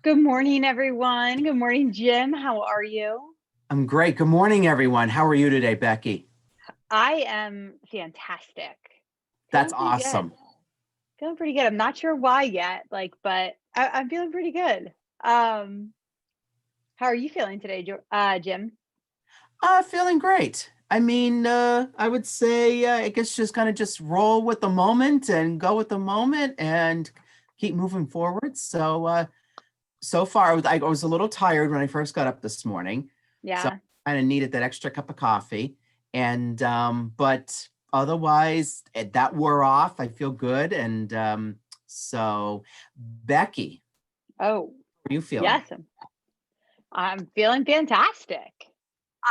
Good morning, everyone. Good morning, Jim. How are you? I'm great. Good morning, everyone. How are you today, Becky? I am fantastic. That's Feeling pretty good. awesome. Feeling pretty good. I'm not sure why yet, but I'm feeling pretty good. Um, how are you feeling today, Jim? Feeling great. I would say, I guess just kind of just roll with the moment and go with the moment and keep moving forward. So far, I was a little tired when I first got up this morning, so Yeah. I kind of needed that extra cup of coffee. But otherwise, that wore off. I feel good. Becky, Oh, how are you feeling? yes. I'm feeling fantastic.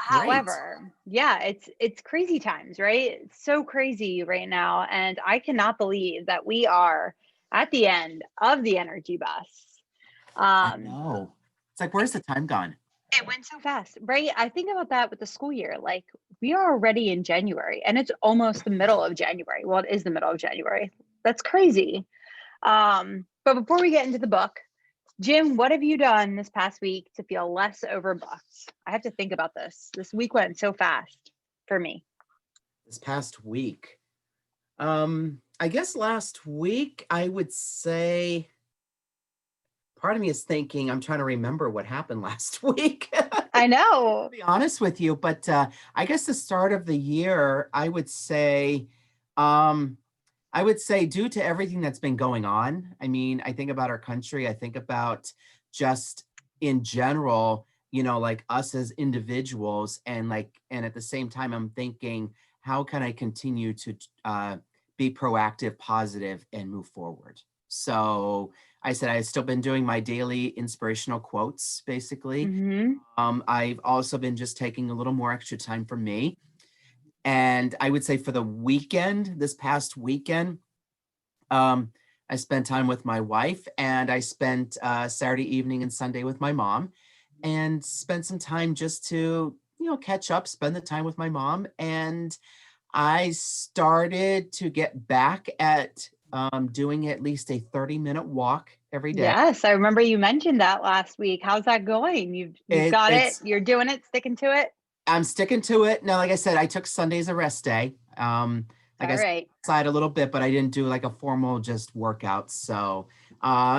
Great. However, yeah, it's crazy times, right? It's so crazy right now, and I cannot believe that we are at the end of the energy bus. I Um, know. It's like, where's the time gone? It went so fast, right? I think about that with the school year. Like, we are already in January and it's almost the middle of January. Well, it is the middle of January. That's crazy. But before we get into the book, Jim, what have you done this past week to feel less overbooked? I have to think about this. This week went so fast for me. This past week. I guess last week I would say part of me is thinking I'm trying to remember what happened last week. I To know. be honest with you, but I guess the start of the year, um, I would say due to everything that's been going on. I mean, I think about our country. I think about just in general, like us as individuals, and at the same time, I'm thinking, how can I continue to be proactive, positive, and move forward? So I said I've still been doing my daily inspirational quotes, basically. Hmm. I've also been just taking a little more extra time for me. And I would say for the weekend, this past weekend, um, I spent time with my wife, and I spent Saturday evening and Sunday with my mom, and spent some time just to, catch up, spend the time with my mom. And I started to get back at doing at least a 30-minute walk every day. Yes, I remember you mentioned that last week. How's that going? You've It, got it. it's You're doing it, sticking to it. I'm sticking to it. Now, like I said, I took Sunday as a rest day. Like All I said, right. outside a little bit, but I didn't do like a formal just workout. So,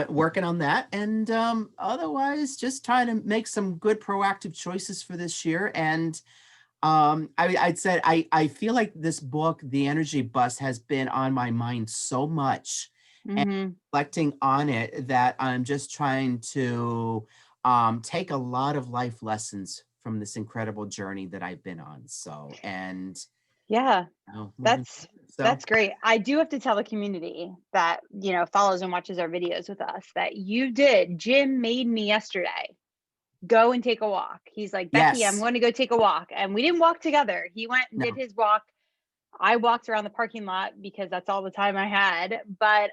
working on that, and otherwise, just trying to make some good proactive choices for this year. And I'd said I feel like this book, The Energy Bus, has been on my mind so much, and Hmm. reflecting on it, that I'm just trying to take a lot of life lessons from this incredible journey that I've been on. Yeah. Moving That's forward. that's great. I do have to tell the community that, follows and watches our videos with us that you did. Jim made me yesterday go and take a walk. He's like, Becky, I'm Yes, going to go take a walk. And we didn't walk together. He went and did no, his walk. I walked around the parking lot because that's all the time I had. But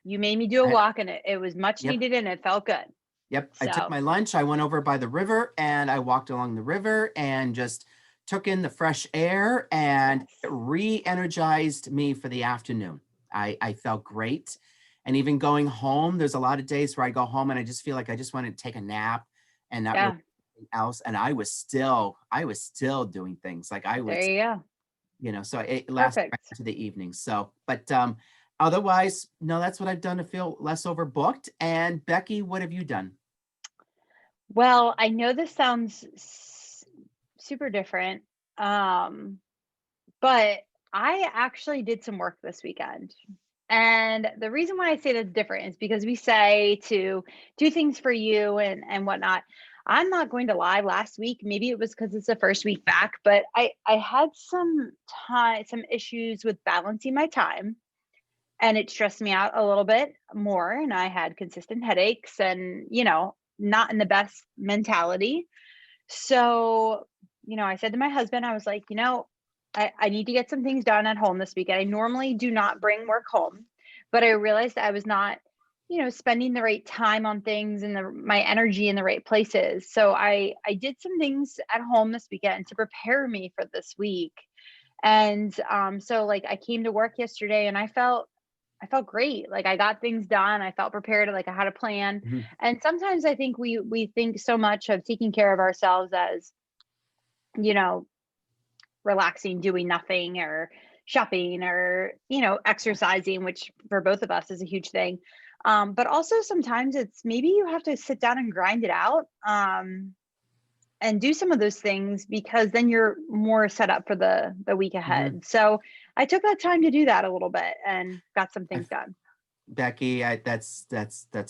you made me do a I, walk and it was much yep, needed and it felt good. yep. I took So my lunch. I went over by the river and I walked along the river and just took in the fresh air, and it yes. re-energized me for the afternoon. I felt great. And even going home, there's a lot of days where I go home and I just feel like I just want to take a nap and not really Yeah. anything else. And I was still doing things like I There was, you go. so it lasted right Perfect. into the evening. But otherwise, no, that's what I've done to feel less overbooked. And Becky, what have you done? Well, I know this sounds super different. Um, But I actually did some work this weekend. And the reason why I say that's different is because we say to do things for you and whatnot. I'm not going to lie, last week, maybe it was because it's the first week back, but I had some issues with balancing my time and it stressed me out a little bit more. And I had consistent headaches and, not in the best mentality. So, I said to my husband, I was like, I need to get some things done at home this weekend. I normally do not bring work home, but I realized I was not, spending the right time on things and my energy in the right places. So I did some things at home this weekend to prepare me for this week. And so like I came to work yesterday and I felt great. Like I got things done. I felt prepared. Like I had a plan. Mhm. And sometimes I think we think so much of taking care of ourselves as, you know, relaxing, doing nothing or shopping or, exercising, which for both of us is a huge thing. But also sometimes it's maybe you have to sit down and grind it out. And do some of those things because then you're more set up for the week Mhm. ahead. So I took that time to do that a little bit and got some I things done. Becky, that's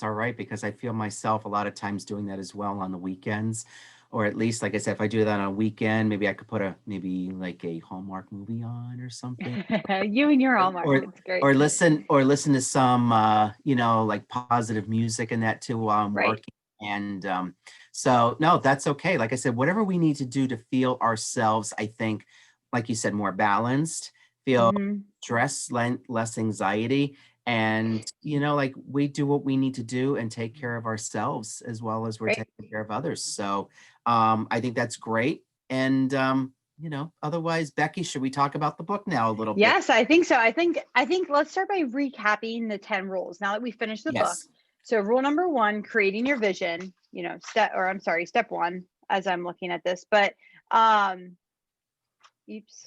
all right because I feel myself a lot of times doing that as well on the weekends, or at least, like I said, if I do that on a weekend, maybe I could put maybe like a Hallmark movie on or something, You and your or Hallmark, or, it's great. or listen to some like positive music and that too while I'm Right. working. And so no, that's okay. Like I said, whatever we need to do to feel ourselves, I think, like you said, more balanced, feel Hmm. stress, less anxiety, and like we do what we need to do and take care of ourselves as well as we're Right. taking care of others. So I think that's great. And otherwise, Becky, should we talk about the book now a little bit? Yes, I think so. I think let's start by recapping the 10 rules now that we finished the book. Yes. So rule number 1, creating your vision, step 1 as I'm looking at this. But um oops,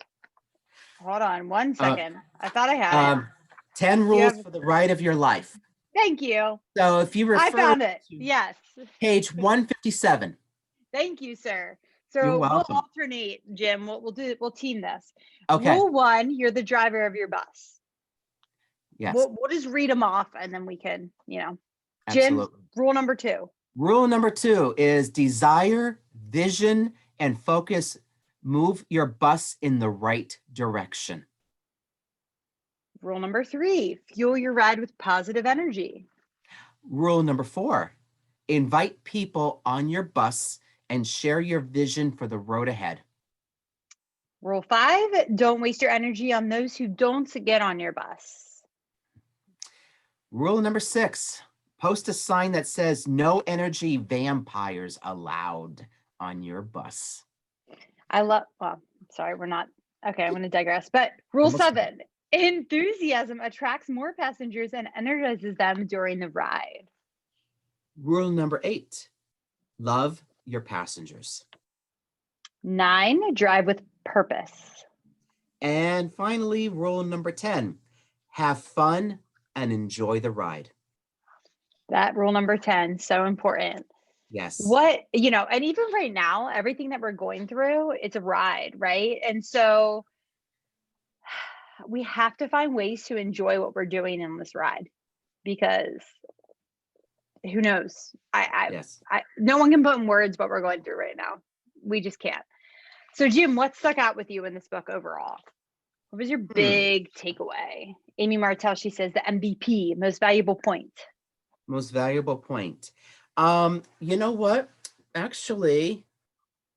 hold on one uh, second. I thought I had it. um, 10 Do you rules have for the ride of your life. Thank you. So if you I refer found it. to Yes. page 157. Thank you, sir. You're So we'll welcome. alternate, Jim. We'll team this. Okay. Rule 1, you're the driver of your bus. Yes, We'll just read them off and then we can, Jim, absolutely. rule number 2. Rule number 2 is desire, vision, and focus. Move your bus in the right direction. Rule number 3, fuel your ride with positive energy. Rule number 4, invite people on your bus and share your vision for the road ahead. Rule 5, don't waste your energy on those who don't get on your bus. Rule number 6, post a sign that says no energy vampires allowed on your bus. Sorry, we're not, okay, I'm going to digress. But rule Almost 7, enthusiasm attracts more passengers and energizes them during the ride. Rule number 8, love your passengers. 9, drive with purpose. And finally, rule number 10, have fun and enjoy the ride. That rule number 10, so important. Yes. And even right now, everything that we're going through, it's a ride, right? And so we have to find ways to enjoy what we're doing in this ride because who knows? Yes. No one can put in words what we're going through right now. We just can't. So, Jim, what stuck out with you in this book overall? What was your big takeaway? Amy Martell, she says the MVP, most valuable point. Most valuable point. You know what? Actually,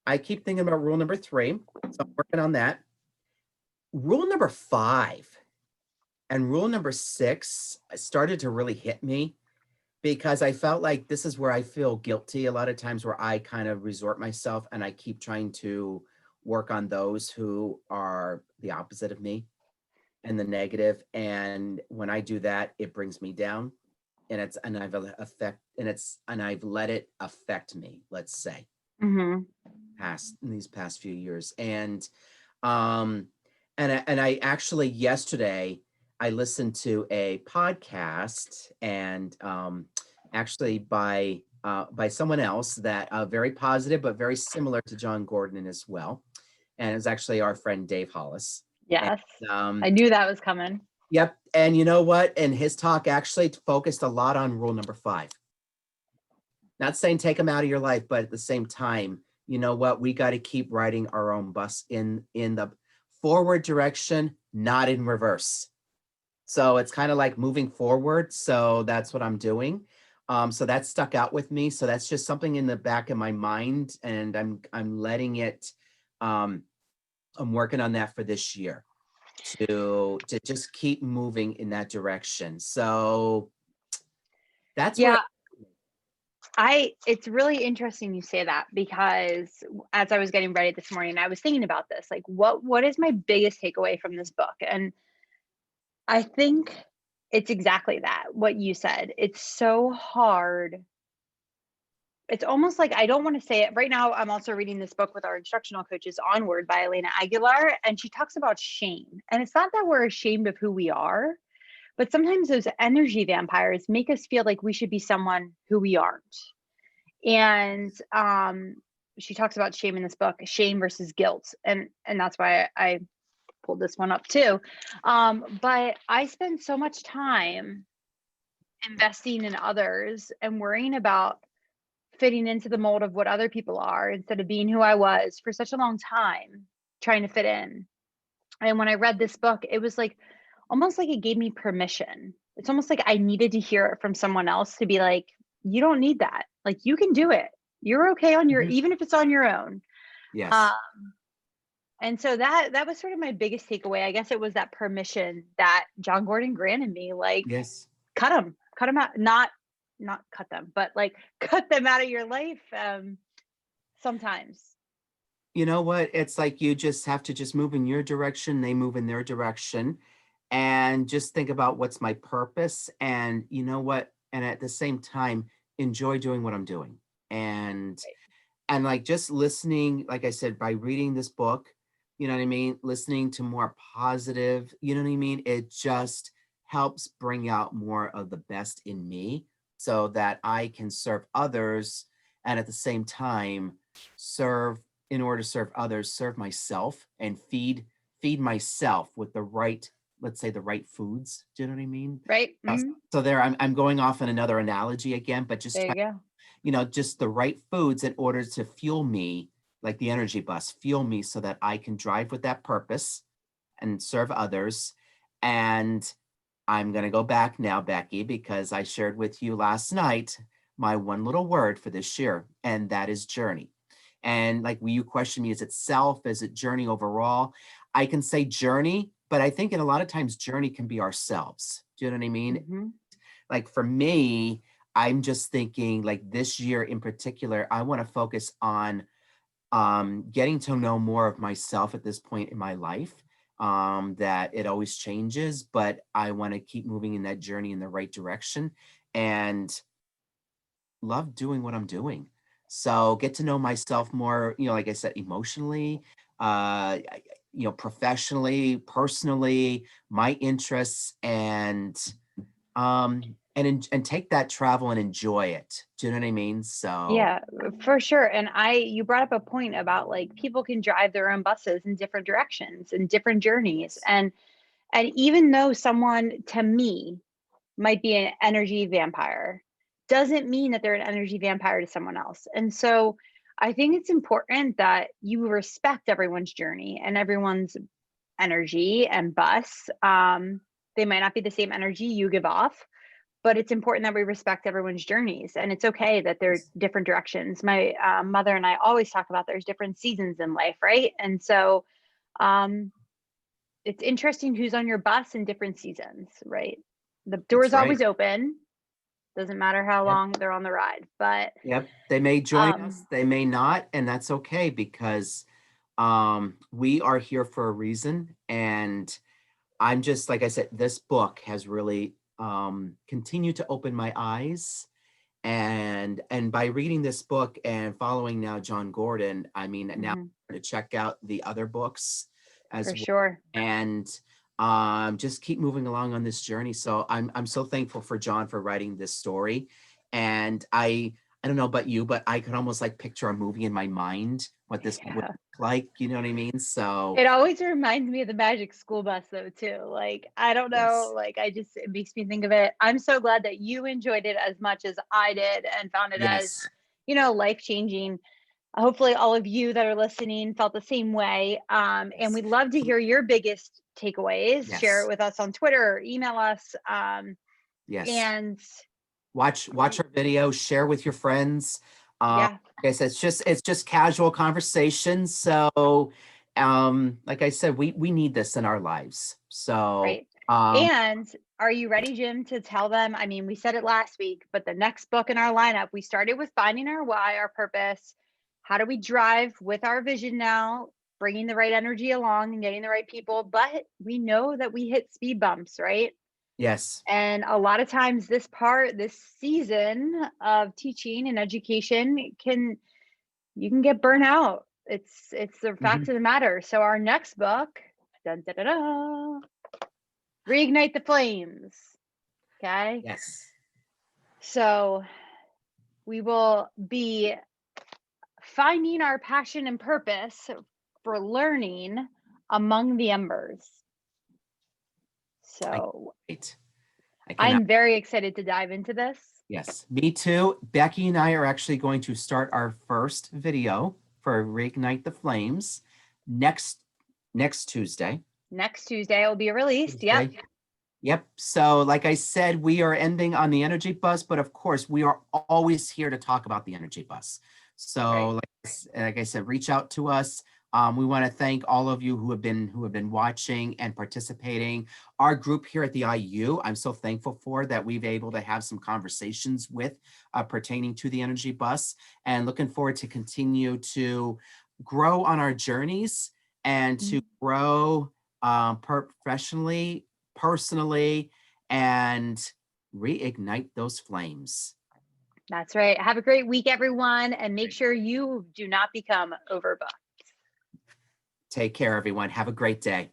I keep thinking about rule number 3, so I'm working on that. Rule number 5 and rule number 6 started to really hit me because I felt like this is where I feel guilty a lot of times, where I kind of resort myself and I keep trying to work on those who are the opposite of me and the negative. And when I do that, it brings me down. And I've let it affect me, let's say, Mm-hmm. in these past few years. Um I actually yesterday I listened to a podcast, and actually by someone else that very positive but very similar to John Gordon as well. And it was actually our friend Dave Hollis. And, Yes. um, I knew that was coming. Yep. And you know what? And his talk actually focused a lot on rule number 5. Not saying take them out of your life, but at the same time, you know what? We got to keep riding our own bus in the forward direction, not in reverse. So it's kind of like moving forward. So that's what I'm doing. So that stuck out with me. So that's just something in the back of my mind, and I'm letting it. I'm working on that for this year to just keep moving in that direction. So that's where. Yeah, it's really interesting you say that because as I was getting ready this morning, I was thinking about this, like what is my biggest takeaway from this book? And I think It's exactly that, what you said. It's so hard. It's almost like I don't want to say it right now. I'm also reading this book with our instructional coaches, Onward by Elena Aguilar, and she talks about shame. And it's not that we're ashamed of who we are, but sometimes those energy vampires make us feel like we should be someone who we aren't. And she talks about shame in this book, shame versus guilt. And that's why I pulled this one up too. But I spend so much time investing in others and worrying about fitting into the mold of what other people are instead of being who I was for such a long time, trying to fit in. And when I read this book, it was like almost like it gave me permission. It's almost like I needed to hear it from someone else to be like, you don't need that. Like you can do it. You're okay on your, Mhm. even if it's on your own. Yes. Um, and so that was sort of my biggest takeaway. I guess it was that permission that John Gordon granted me, like Yes. cut them out, not cut them, but like cut them out of your life. Sometimes. You know what? It's like you just have to just move in your direction, they move in their direction, and just think about what's my purpose. And you know what? And at the same time, enjoy doing what I'm doing. And Right. and like just listening, like I said, by reading this book, you know what I mean? Listening to more positive, you know what I mean? It just helps bring out more of the best in me so that I can serve others and at the same time serve in order to serve others, serve myself and feed myself with the right, let's say the right foods. Do you know what I mean? Right. So there I'm going off on another analogy again, but just There you go. just the right foods in order to fuel me, like the energy bus, fuel me so that I can drive with that purpose and serve others. And I'm going to go back now, Becky, because I shared with you last night my one little word for this year, and that is journey. And like you questioned me, is it self? Is it journey overall? I can say journey, but I think in a lot of times journey can be ourselves. Do you know what I mean? Hmm. Like for me, I'm just thinking like this year in particular, I want to focus on getting to know more of myself at this point in my life. That it always changes, but I want to keep moving in that journey in the right direction and love doing what I'm doing. So get to know myself more, like I said, emotionally, professionally, personally, my interests, and take that travel and enjoy it. Do you know what I mean? So Yeah, for sure. And you brought up a point about like people can drive their own buses in different directions and different journeys. And even though someone to me might be an energy vampire, doesn't mean that they're an energy vampire to someone else. And so I think it's important that you respect everyone's journey and everyone's energy and bus. They might not be the same energy you give off, but it's important that we respect everyone's journeys, and it's okay that they're different directions. My mother and I always talk about there's different seasons in life, right? And so um, it's interesting who's on your bus in different seasons, right? The door's that's right. always open. Doesn't matter how Yep. long they're on the ride, but Yep. They may join us, um, they may not, and that's okay because we are here for a reason. And I'm just, like I said, this book has really continued to open my eyes. And by reading this book and following now John Gordon, I mean, now mhm, to check out the other books as for well, sure. and just keep moving along on this journey. So I'm so thankful for John for writing this story. And I don't know about you, but I could almost like picture a movie in my mind what this would Yeah. look like. You know what I mean? So It always reminds me of the Magic School Bus though too. Like, I don't know, yes, like it makes me think of it. I'm so glad that you enjoyed it as much as I did and found it as, yes, life-changing. Hopefully all of you that are listening felt the same way. And yes, we'd love to hear your biggest takeaways. Share it yes, with us on Twitter or email us. yes. And Watch our video, share with your friends. yeah, Like I said, it's just casual conversation. So like I said, we need this in our lives. So right. And are you ready, Jim, to tell them? I mean, we said it last week, but the next book in our lineup, we started with finding our why, our purpose. How do we drive with our vision now, bringing the right energy along and getting the right people? But we know that we hit speed bumps, right? Yes. And a lot of times this season of teaching and education you can get burnt out. It's the fact Mhm. of the matter. So our next book, dun, da, da, da, Reignite the Flames. Okay. Yes. So we will be finding our passion and purpose for learning among the embers. I So Right. I cannot. I'm very excited to dive into this Yes, me too. Becky and I are actually going to start our first video for Reignite the Flames next next Tuesday. next Tuesday. It will be released. Yep. Tuesday. Yep. So, like I said, we are ending on the energy bus, but of course, we are always here to talk about the energy bus. So, Right. like I said, reach out to us. We want to thank all of you who have been watching and participating. Our group here at the IU, I'm so thankful for that we've able to have some conversations with pertaining to the energy bus, and looking forward to continue to grow on our journeys and to grow professionally, personally, and reignite those flames. That's right. Have a great week, everyone, and make sure you do not become overbooked. Take care, everyone. Have a great day.